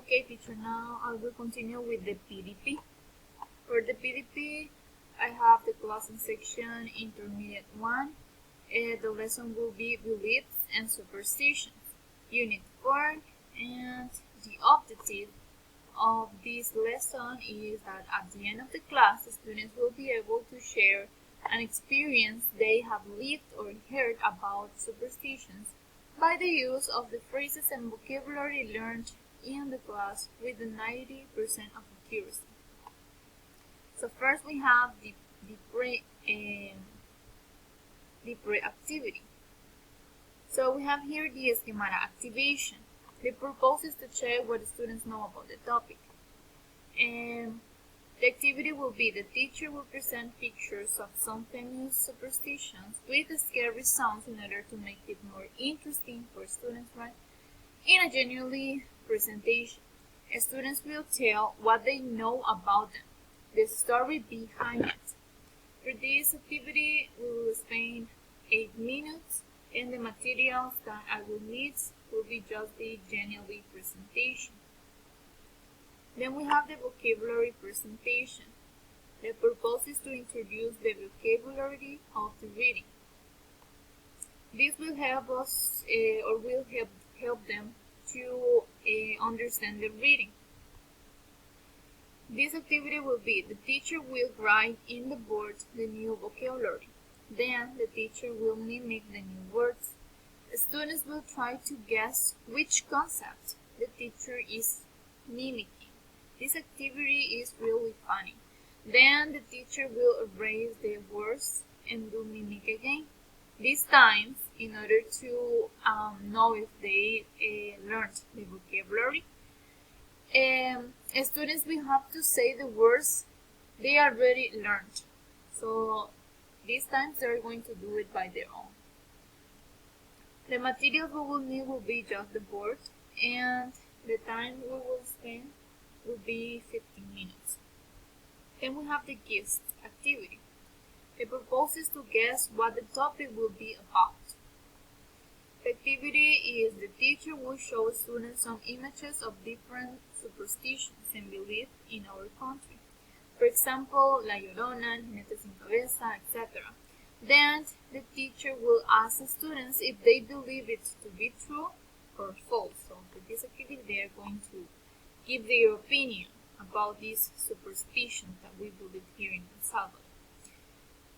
Okay, teacher, now I will continue with the PDP. For the PDP, I have the class in section Intermediate 1. The lesson will be Beliefs and Superstitions, Unit 4, and the objective of this lesson is that at the end of the class, the students will be able to share an experience they have lived or heard about superstitions by the use of the phrases and vocabulary learned in the class with the 90% of accuracy. So first we have the pre-activity. So we have here the schemata activation. The purpose is to check what the students know about the topic. And the activity will be the teacher will present pictures of some famous superstitions with scary sounds in order to make it more interesting for students, right? In a genuinely presentation, students will tell what they know about them, the story behind it. For this activity, we will spend 8 minutes, and the materials that I will need will be just the genuine presentation. Then we have the vocabulary presentation. The purpose is to introduce the vocabulary of the reading. This will help us or will help them to understand the reading. This activity will be the teacher will write in the board the new vocabulary. Then the teacher will mimic the new words. The students will try to guess which concept the teacher is mimicking. This activity is really funny. Then the teacher will erase the words and do mimic again. These times, in order to know if they learned the vocabulary, students will have to say the words they already learned. So these times they are going to do it by their own. The materials we will need will be just the board, and the time we will spend will be 15 minutes. Then we have the guest activity. The purpose is to guess what the topic will be about. The activity is the teacher will show students some images of different superstitions and beliefs in our country. For example, La Llorona, Jinete sin Cabeza, etc. Then the teacher will ask the students if they believe it to be true or false. So for this activity, they are going to give their opinion about these superstitions that we believe here in El Salvador.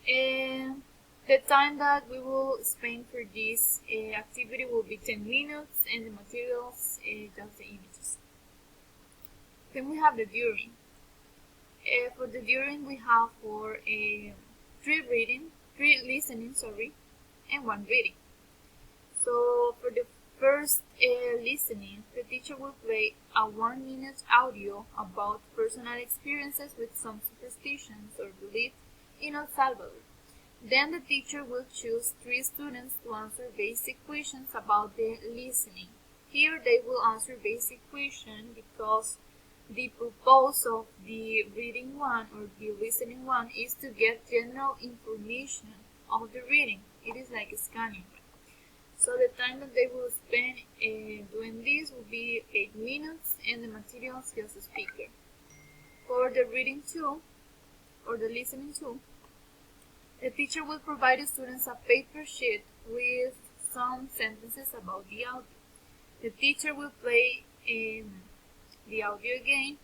And the time that we will spend for this activity will be 10 minutes, and the materials, just the images. Then we have the during. For the during, we have for 3 listening, and 1 reading. So for the first listening, the teacher will play a 1-minute audio about personal experiences with some superstitions or beliefs in El Salvador. Then the teacher will choose 3 students to answer basic questions about the listening. Here they will answer basic questions because the purpose of the reading one or the listening one is to get general information of the reading. It is like a scanning. So the time that they will spend doing this will be 8 minutes, and the materials just a speaker. For the reading 2 or the listening 2, the teacher will provide the students a paper sheet with some sentences about the audio. The teacher will play the audio again.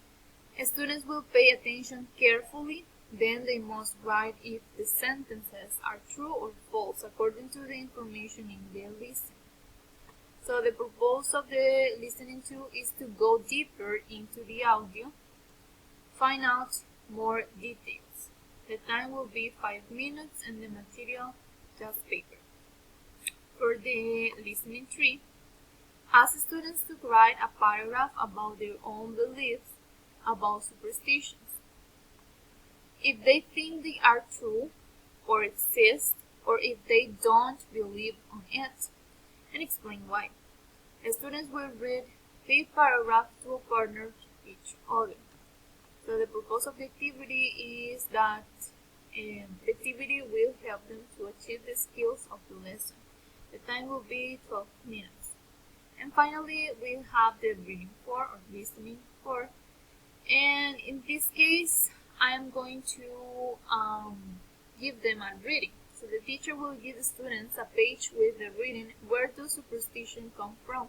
Students will pay attention carefully. Then they must write if the sentences are true or false according to the information in their listening. So the purpose of the listening to is to go deeper into the audio, find out more details. The time will be 5 minutes, and the material just paper. For the listening 3, ask students to write a paragraph about their own beliefs about superstitions. If they think they are true or exist, or if they don't believe on it, and explain why. The students will read the paragraph to a partner each other. So the purpose of the activity is that the activity will help them to achieve the skills of the lesson. The time will be 12 minutes. And finally, we have the reading 4 or listening 4. And in this case, I am going to give them a reading. So the teacher will give the students a page with the reading, "Where does superstition come from?"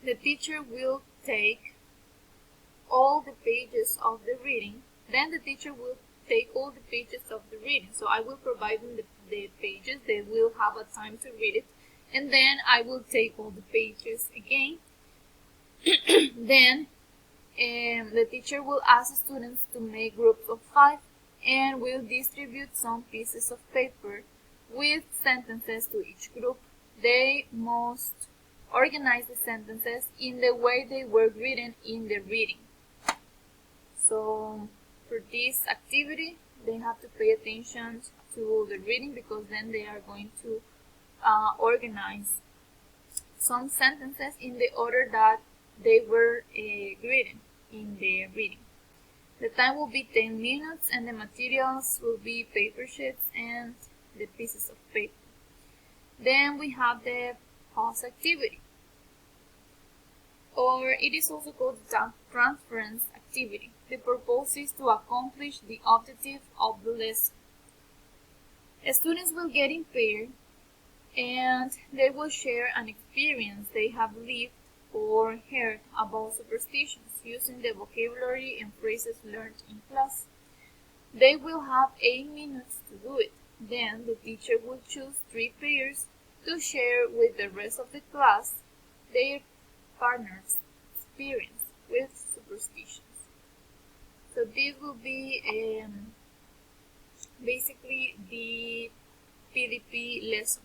The teacher will take all the pages of the reading. Then the teacher will take all the pages of the reading. So I will provide them the pages. They will have a time to read it. And then I will take all the pages again. Then the teacher will ask students to make groups of 5 and will distribute some pieces of paper with sentences to each group. They must organize the sentences in the way they were written in the reading. So for this activity, they have to pay attention to the reading, because then they are going to organize some sentences in the order that they were written in the reading. The time will be 10 minutes and the materials will be paper sheets and the pieces of paper. Then we have the pause activity, or it is also called the transference activity. The purpose is to accomplish the objective of the lesson. Students will get in pairs and they will share an experience they have lived or heard about superstitions using the vocabulary and phrases learned in class. They will have 8 minutes to do it. Then the teacher will choose 3 pairs to share with the rest of the class their partner's experience with superstitions. So this will be basically the PDP lesson.